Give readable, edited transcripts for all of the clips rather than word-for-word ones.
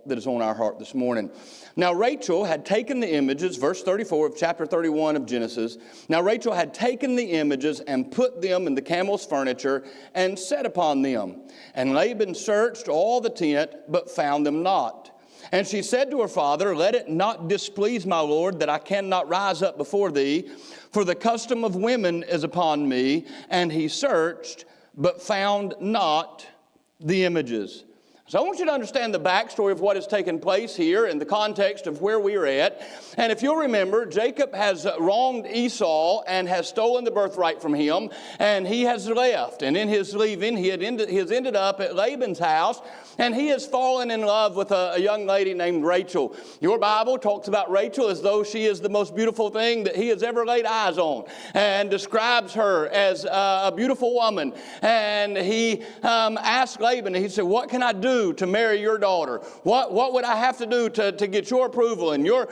that is on our heart this morning. Now Rachel had taken the images, verse 34 of chapter 31 of Genesis. Now Rachel had taken the images and put them in the camel's furniture and sat upon them. And Laban searched all the tent, but found them not. And she said to her father, "Let it not displease my lord that I cannot rise up before thee, for the custom of women is upon me." And he searched, but found not the images. So I want you to understand the backstory of what has taken place here in the context of where we are at. And if you'll remember, Jacob has wronged Esau and has stolen the birthright from him, and he has left. And in his leaving, he has ended up at Laban's house, and he has fallen in love with a young lady named Rachel. Your Bible talks about Rachel as though she is the most beautiful thing that he has ever laid eyes on, and describes her as a beautiful woman. And he asked Laban, he said, "What can I do to marry your daughter? What would I have to do to get your approval and your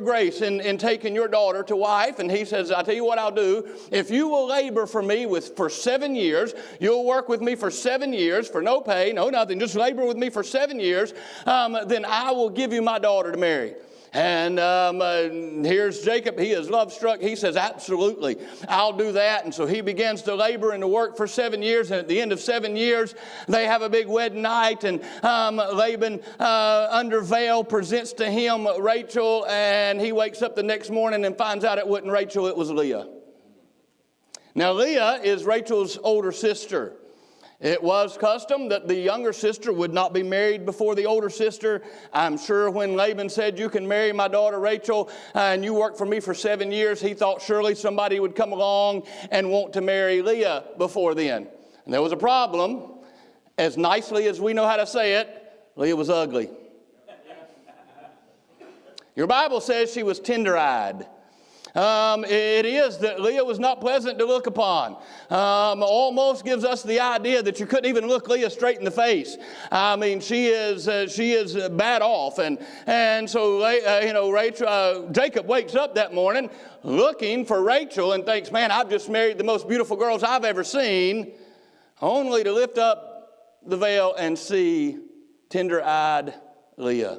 grace in taking your daughter to wife?" And he says, "I'll tell you what I'll do. If you will labor for me for 7 years, you'll work with me for 7 years for no pay, no nothing, just labor with me for 7 years, then I will give you my daughter to marry." And here's Jacob. He is love struck. He says, "Absolutely, I'll do that." And so he begins to labor and to work for 7 years. And at the end of 7 years, they have a big wedding night. And Laban, under veil, presents to him Rachel. And he wakes up the next morning and finds out it wasn't Rachel, it was Leah. Now, Leah is Rachel's older sister. It was custom that the younger sister would not be married before the older sister. I'm sure when Laban said, "You can marry my daughter Rachel, and you work for me for 7 years," he thought surely somebody would come along and want to marry Leah before then. And there was a problem. As nicely as we know how to say it, Leah was ugly. Your Bible says she was tender-eyed. It is that Leah was not pleasant to look upon. Almost gives us the idea that you couldn't even look Leah straight in the face. I mean, she is bad off, and so Rachel, Jacob wakes up that morning looking for Rachel and thinks, "Man, I've just married the most beautiful girls I've ever seen," only to lift up the veil and see tender-eyed Leah.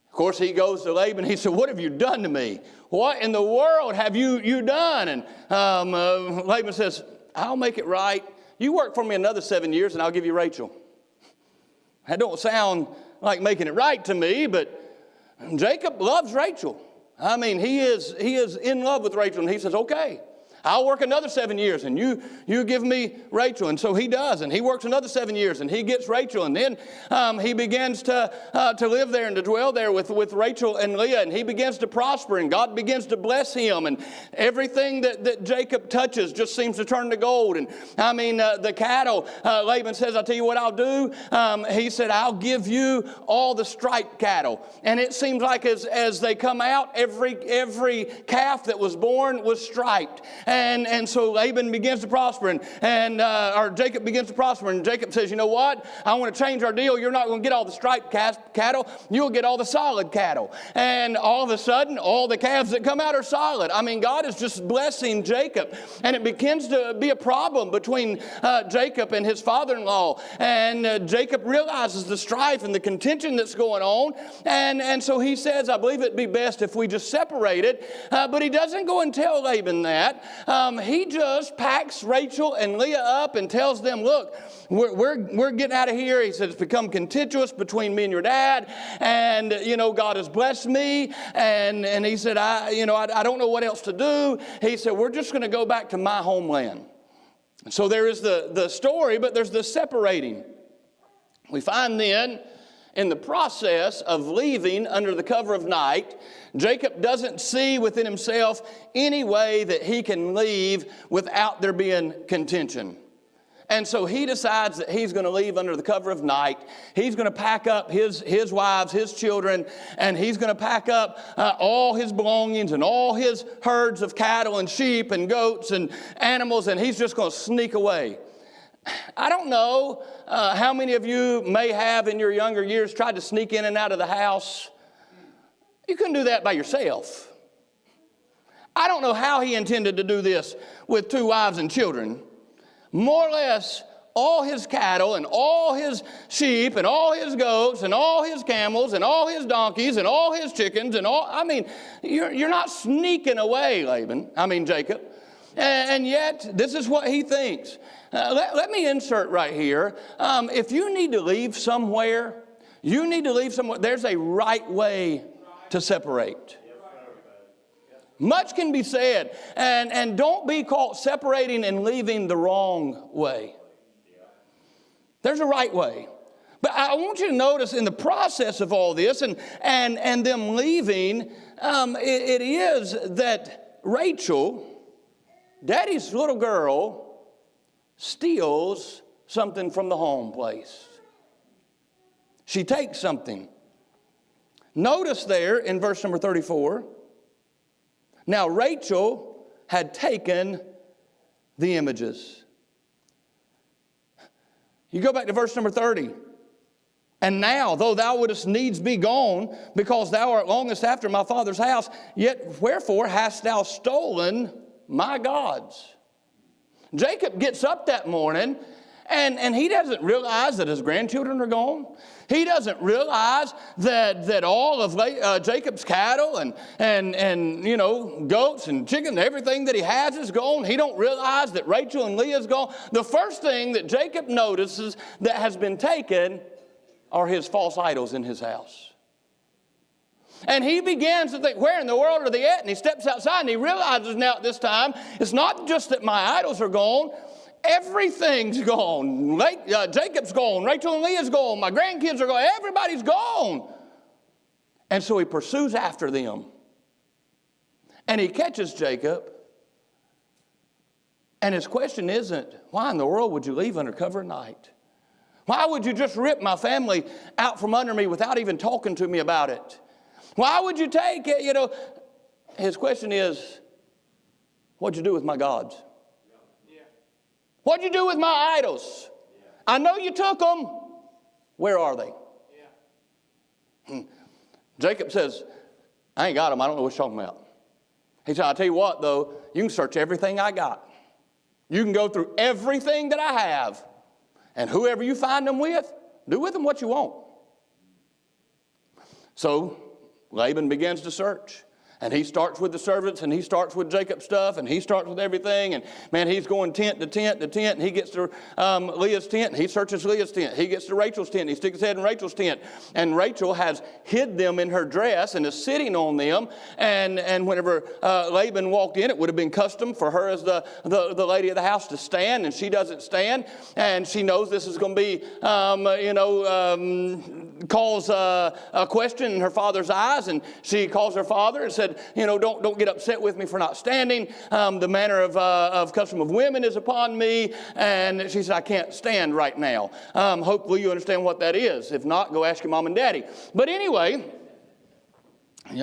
Of course, he goes to Laban. He said, "What have you done to me? What in the world have you done?" And Laban says, "I'll make it right. You work for me another 7 years and I'll give you Rachel." That don't sound like making it right to me, but Jacob loves Rachel. I mean, he is in love with Rachel, and he says, "Okay, I'll work another 7 years, and you give me Rachel." And so he does, and he works another 7 years, and he gets Rachel. And then he begins to live there and to dwell there with Rachel and Leah, and he begins to prosper, and God begins to bless him. And everything that Jacob touches just seems to turn to gold. And I mean, the cattle, Laban says, "I'll tell you what I'll do." He said, "I'll give you all the striped cattle." And it seems like as they come out, every calf that was born was striped. And so Laban begins to prosper, or Jacob begins to prosper, and Jacob says, "You know what? I want to change our deal. You're not going to get all the striped cattle. You'll get all the solid cattle." And all of a sudden, all the calves that come out are solid. I mean, God is just blessing Jacob, and it begins to be a problem between Jacob and his father-in-law. And Jacob realizes the strife and the contention that's going on, and so he says, "I believe it'd be best if we just separated." But he doesn't go and tell Laban that. He just packs Rachel and Leah up and tells them, "Look, we're getting out of here." He said, "It's become contentious between me and your dad, and God has blessed me." And he said, I don't know what else to do." He said, "We're just going to go back to my homeland." So there is the story, but there's the separating. We find then, in the process of leaving under the cover of night, Jacob doesn't see within himself any way that he can leave without there being contention. And so he decides that he's going to leave under the cover of night. He's going to pack up his wives, his children, and he's going to pack up all his belongings and all his herds of cattle and sheep and goats and animals, and he's just going to sneak away. I don't know how many of you may have in your younger years tried to sneak in and out of the house. You couldn't do that by yourself. I don't know how he intended to do this with 2 wives and children. More or less, all his cattle and all his sheep and all his goats and all his camels and all his donkeys and all his chickens and all. I mean, you're not sneaking away, Jacob. And yet, this is what he thinks. Let me insert right here. If you need to leave somewhere, there's a right way to separate. Much can be said, and don't be caught separating and leaving the wrong way. There's a right way. But I want you to notice in the process of all this and them leaving, it is that Rachel, Daddy's little girl, steals something from the home place. She takes something. Notice there in verse number 34, now Rachel had taken the images. You go back to verse number 30. And now, though thou wouldest needs be gone, because thou art longest after my father's house, yet wherefore hast thou stolen my gods? Jacob gets up that morning, and he doesn't realize that his grandchildren are gone. He doesn't realize that all of Jacob's cattle and goats and chickens, everything that he has is gone. He don't realize that Rachel and Leah is gone. The first thing that Jacob notices that has been taken are his false idols in his house. And he begins to think, where in the world are they at? And he steps outside and he realizes now at this time, it's not just that my idols are gone. Everything's gone. Jacob's gone. Rachel and Leah's gone. My grandkids are gone. Everybody's gone. And so he pursues after them. And he catches Jacob. And his question isn't, why in the world would you leave under cover of night? Why would you just rip my family out from under me without even talking to me about it? Why would you take it? His question is, what'd you do with my gods? What'd you do with my idols? I know you took them. Where are they? Jacob says, I ain't got them. I don't know what you're talking about. He said, I'll tell you what, though. You can search everything I got. You can go through everything that I have. And whoever you find them with, do with them what you want. So Laban begins to search. And he starts with the servants, and he starts with Jacob's stuff, and he starts with everything. And, man, he's going tent to tent to tent, and he gets to Leah's tent, and he searches Leah's tent. He gets to Rachel's tent, and he sticks his head in Rachel's tent. And Rachel has hid them in her dress and is sitting on them. And whenever Laban walked in, it would have been custom for her as the lady of the house to stand, and she doesn't stand. And she knows this is going to be, cause a question in her father's eyes. And she calls her father and said, don't get upset with me for not standing. The manner of custom of women is upon me. And she said, I can't stand right now. Hopefully you understand what that is. If not, go ask your mom and daddy. But anyway,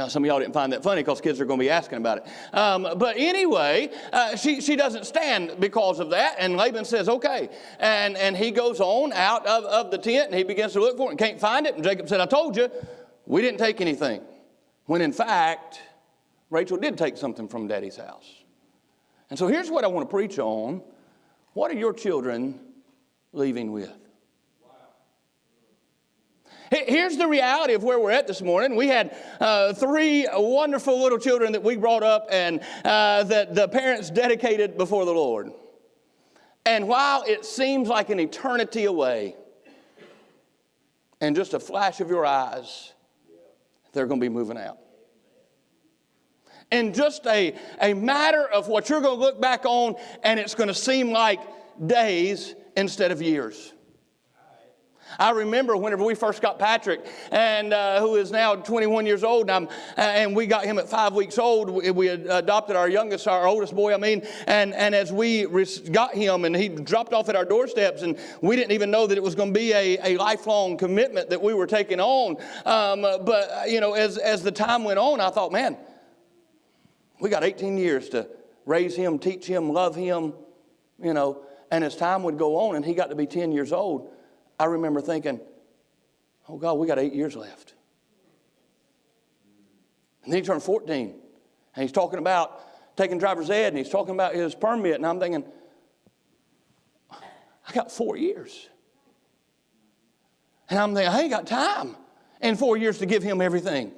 some of y'all didn't find that funny because kids are going to be asking about it. But anyway, she doesn't stand because of that. And Laban says, okay. And he goes on out of the tent and he begins to look for it and can't find it. And Jacob said, I told you, we didn't take anything. When in fact, Rachel did take something from Daddy's house. And so here's what I want to preach on. What are your children leaving with? Here's the reality of where we're at this morning. We had 3 wonderful little children that we brought up and that the parents dedicated before the Lord. And while it seems like an eternity away, in just a flash of your eyes, they're going to be moving out. In just a matter of what you're going to look back on, and it's going to seem like days instead of years. I remember whenever we first got Patrick, and who is now 21 years old, and we got him at 5 weeks old. We had adopted our oldest boy, and as we got him, and he dropped off at our doorsteps, and we didn't even know that it was going to be a lifelong commitment that we were taking on. But as the time went on, I thought, man, we got 18 years to raise him, teach him, love him, and as time would go on, and he got to be 10 years old, I remember thinking, oh, God, we got 8 years left. And then he turned 14, and he's talking about taking driver's ed, and he's talking about his permit, and I'm thinking, I got 4 years. And I'm thinking, I ain't got time in 4 years to give him everything.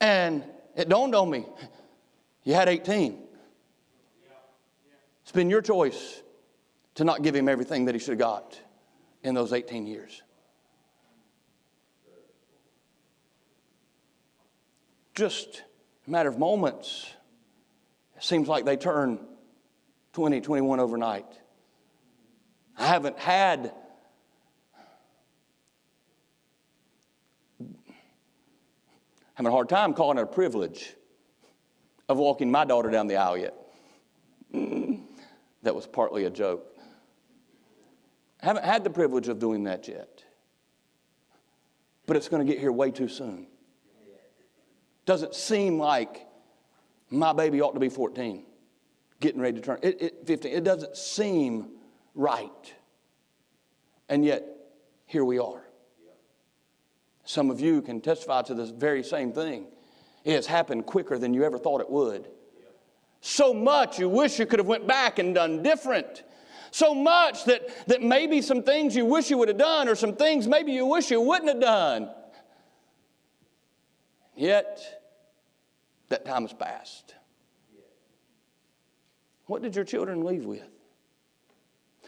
And it dawned on me, you had 18. It's been your choice to not give him everything that he should have got in those 18 years. Just a matter of moments. It seems like they turn 20, 21 overnight. I haven't had having a hard time calling it a privilege of walking my daughter down the aisle yet. That was partly a joke. I haven't had the privilege of doing that yet. But it's going to get here way too soon. Doesn't seem like my baby ought to be 14, getting ready to turn 15. It doesn't seem right. And yet, here we are. Some of you can testify to this very same thing. It has happened quicker than you ever thought it would. So much you wish you could have went back and done different. So much that maybe some things you wish you would have done, or some things maybe you wish you wouldn't have done. Yet, that time has passed. What did your children leave with?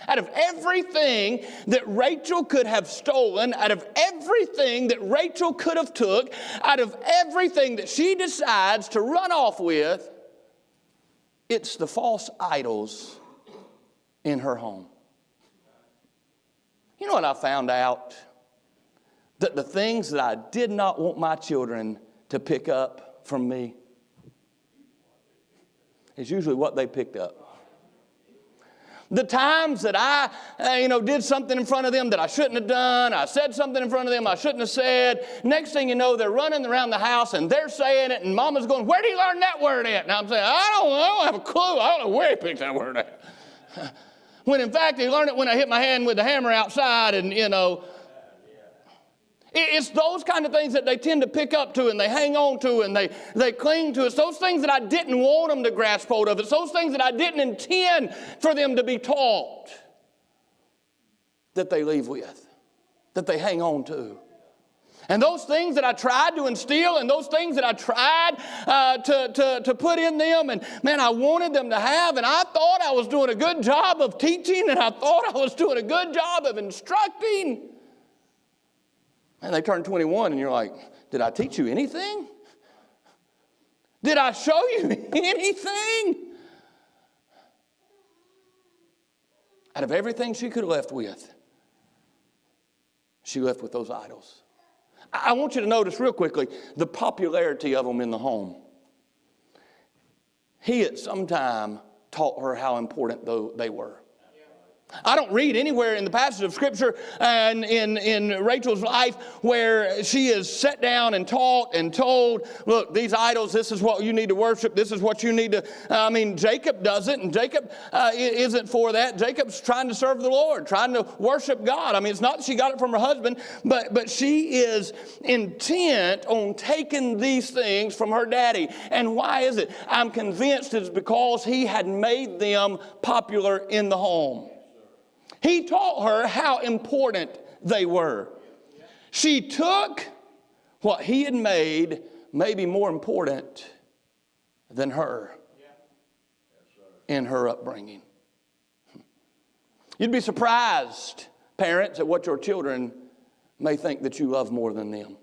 Out of everything that Rachel could have stolen, out of everything that Rachel could have took, out of everything that she decides to run off with, it's the false idols in her home. You know what I found out? That the things that I did not want my children to pick up from me is usually what they picked up. The times that I, did something in front of them that I shouldn't have done, I said something in front of them I shouldn't have said. Next thing you know, they're running around the house and they're saying it, and Mama's going, "Where did he learn that word at?" And I'm saying, I don't have a clue. I don't know where he picked that word at. When in fact, he learned it when I hit my hand with the hammer outside, and It's those kind of things that they tend to pick up to and they hang on to and they cling to. It's those things that I didn't want them to grasp hold of. It's those things that I didn't intend for them to be taught that they leave with, that they hang on to. And those things that I tried to instill and those things that I tried to put in them, and man, I wanted them to have, and I thought I was doing a good job of teaching, and I thought I was doing a good job of instructing. And they turn 21 and you're like, did I teach you anything? Did I show you anything? Out of everything she could have left with, she left with those idols. I want you to notice real quickly the popularity of them in the home. He at some time taught her how important they were. I don't read anywhere in the passage of Scripture and in Rachel's life where she is set down and taught and told, look, these idols, this is what you need to worship, this is what you need to, Jacob does it, and Jacob isn't for that. Jacob's trying to serve the Lord, trying to worship God. It's not that she got it from her husband, but she is intent on taking these things from her daddy. And why is it? I'm convinced it's because he had made them popular in the home. He taught her how important they were. She took what he had made maybe more important than her in her upbringing. You'd be surprised, parents, at what your children may think that you love more than them.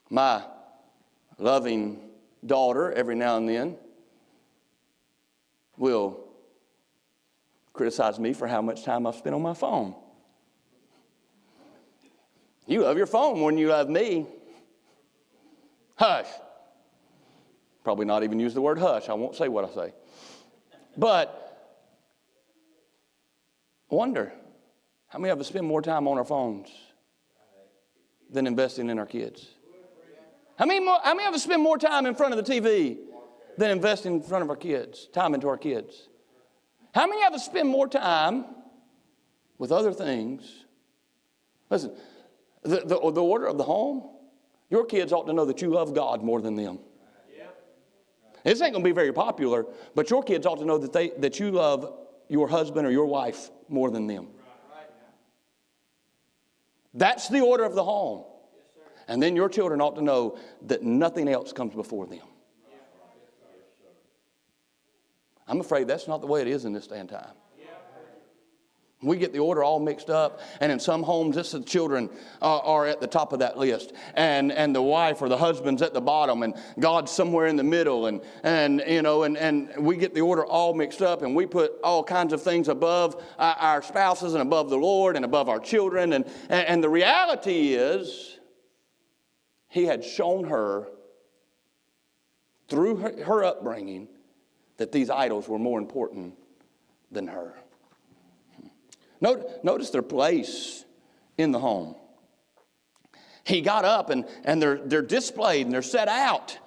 My loving daughter, every now and then, will criticize me for how much time I've spent on my phone. You love your phone more than you love me. Hush. Probably not even use the word hush. I won't say what I say. But I wonder, how many of us spend more time on our phones than investing in our kids? How many of us spend more time in front of the TV than investing in front of our kids, time into our kids? How many of us spend more time with other things? Listen, the order of the home, your kids ought to know that you love God more than them. This ain't going to be very popular, but your kids ought to know that you love your husband or your wife more than them. That's the order of the home. And then your children ought to know that nothing else comes before them. I'm afraid that's not the way it is in this day and time. We get the order all mixed up, and in some homes, the children are at the top of that list, and the wife or the husband's at the bottom, and God's somewhere in the middle, and we get the order all mixed up, and we put all kinds of things above our spouses and above the Lord and above our children, and the reality is, He had shown her through her upbringing that these idols were more important than her. Notice their place in the home. He got up and they're displayed and they're set out.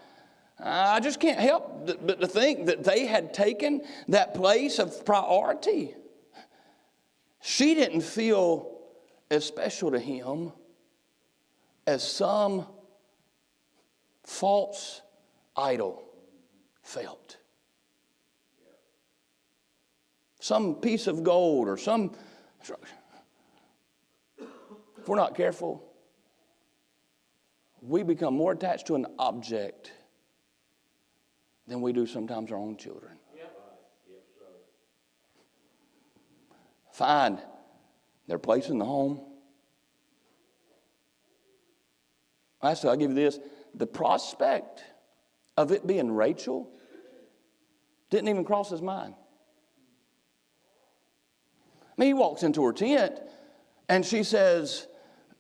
I just can't help but to think that they had taken that place of priority. She didn't feel as special to him as some false idol felt. Some piece of gold or some... If we're not careful, we become more attached to an object than we do sometimes our own children. Find their place in the home. Lastly, I'll give you this. The prospect of it being Rachel didn't even cross his mind. I mean, he walks into her tent and she says,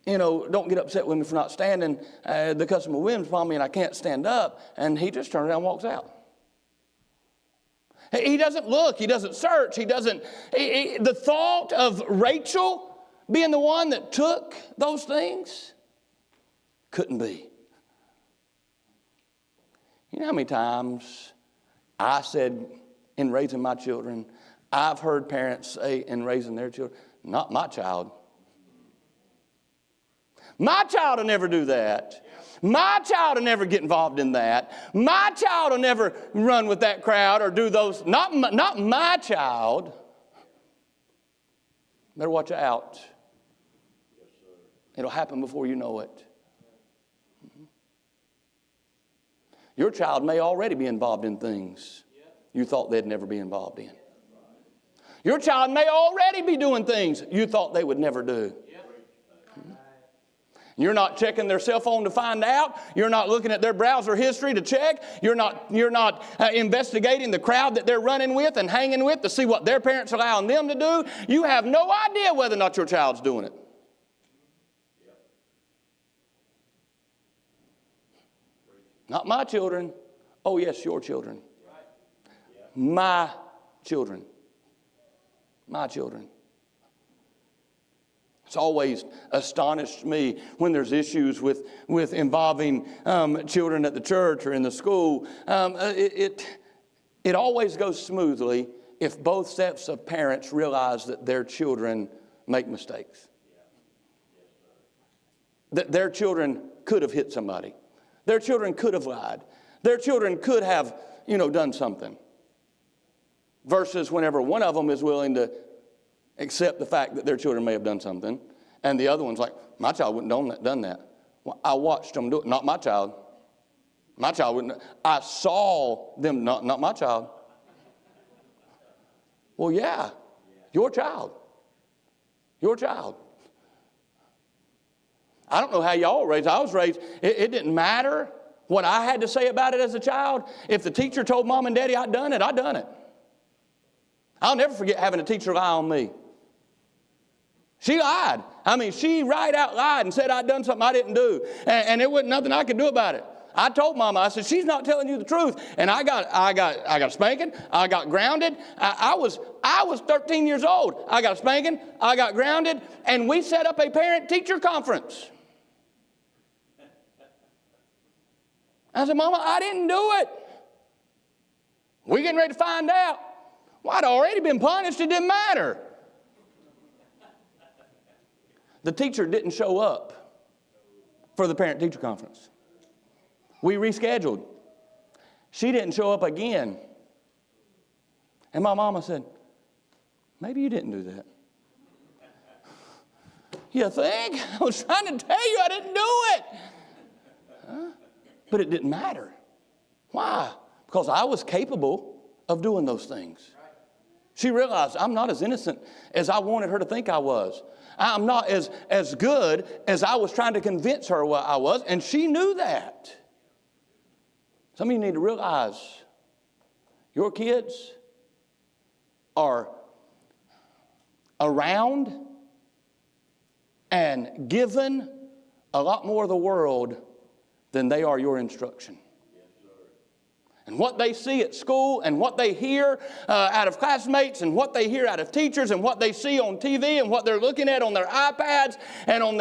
don't get upset with me for not standing. The customer whims upon me and I can't stand up. And he just turns around and walks out. He doesn't look. He doesn't search. The thought of Rachel being the one that took those things couldn't be. You know how many times I said in raising my children, I've heard parents say in raising their children, not my child. My child will never do that. My child will never get involved in that. My child will never run with that crowd or do those. Not my child. Better watch out. It'll happen before you know it. Your child may already be involved in things you thought they'd never be involved in. Your child may already be doing things you thought they would never do. You're not checking their cell phone to find out. You're not looking at their browser history to check. You're not investigating the crowd that they're running with and hanging with to see what their parents are allowing them to do. You have no idea whether or not your child's doing it. Not my children. Oh, yes, your children. My children. My children. It's always astonished me when there's issues with involving children at the church or in the school. It always goes smoothly if both sets of parents realize that their children make mistakes. That their children could have hit somebody. Their children could have lied. Their children could have, done something. Versus whenever one of them is willing to accept the fact that their children may have done something, and the other one's like, my child wouldn't have done that. Well, I watched them do it. Not my child. My child wouldn't. I saw them. Not my child. Well, yeah, your child. Your child. I don't know how y'all were raised. I was raised, it didn't matter what I had to say about it as a child. If the teacher told mom and daddy I'd done it, I'd done it. I'll never forget having a teacher lie on me. She lied. She right out lied and said I'd done something I didn't do. And there wasn't nothing I could do about it. I told Mama, I said, she's not telling you the truth. And I got a spanking. I got grounded. I was 13 years old. I got a spanking. I got grounded. And we set up a parent-teacher conference. I said, Mama, I didn't do it. We're getting ready to find out. Well, I'd already been punished. It didn't matter. The teacher didn't show up for the parent-teacher conference. We rescheduled. She didn't show up again. And my mama said, maybe you didn't do that. You think? I was trying to tell you I didn't do it. Huh? But it didn't matter. Why? Because I was capable of doing those things. She realized I'm not as innocent as I wanted her to think I was. I'm not as good as I was trying to convince her I was, and she knew that. Some of you need to realize your kids are around and given a lot more of the world than they are your instruction. And what they see at school and what they hear out of classmates and what they hear out of teachers and what they see on TV and what they're looking at on their iPads and on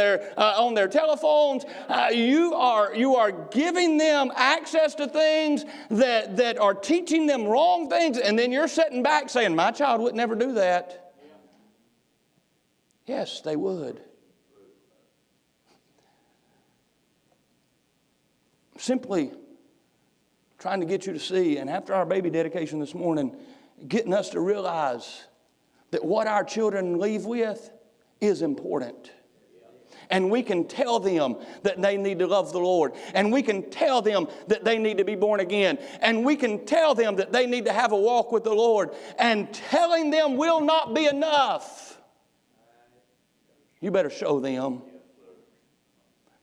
their telephones, you are giving them access to things that are teaching them wrong things, and then you're sitting back saying, my child would never do that. Yes, they would. Simply trying to get you to see, and after our baby dedication this morning, getting us to realize that what our children leave with is important. And we can tell them that they need to love the Lord. And we can tell them that they need to be born again. And we can tell them that they need to have a walk with the Lord. And telling them will not be enough. You better show them.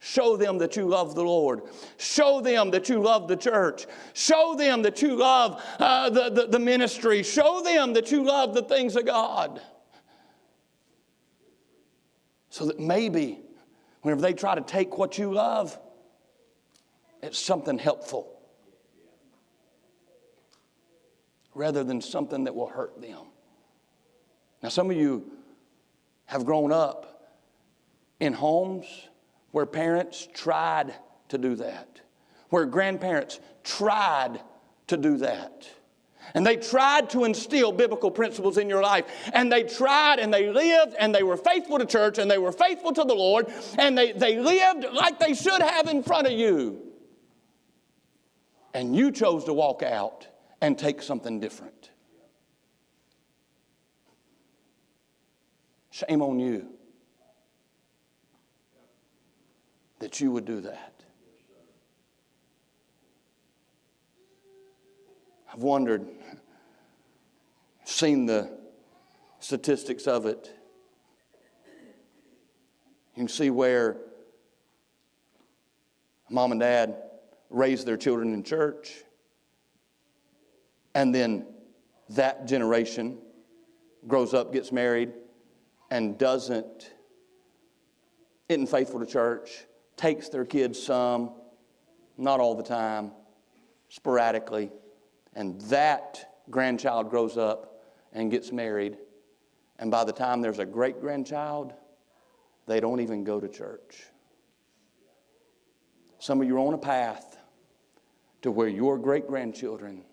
Show them that you love the Lord. Show them that you love the church. Show them that you love the ministry. Show them that you love the things of God. So that maybe whenever they try to take what you love, it's something helpful rather than something that will hurt them. Now, some of you have grown up in homes where parents tried to do that, where grandparents tried to do that. And they tried to instill biblical principles in your life. And they tried and they lived and they were faithful to church and they were faithful to the Lord. And they lived like they should have in front of you. And you chose to walk out and take something different. Shame on you that you would do that. I've wondered, seen the statistics of it. You can see where mom and dad raised their children in church, and then that generation grows up, gets married, and isn't faithful to church, takes their kids some, not all the time, sporadically, and that grandchild grows up and gets married, and by the time there's a great-grandchild, they don't even go to church. Some of you are on a path to where your great-grandchildren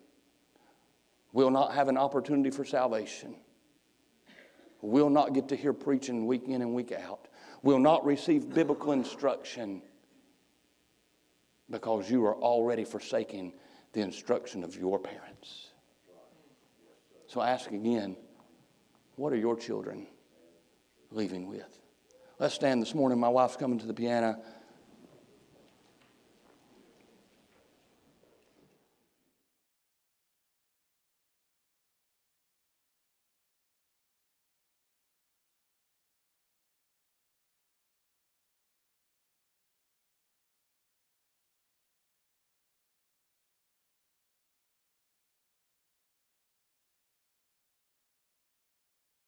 will not have an opportunity for salvation, will not get to hear preaching week in and week out, will not receive biblical instruction because you are already forsaking the instruction of your parents. So I ask again, what are your children leaving with? Let's stand this morning. My wife's coming to the piano.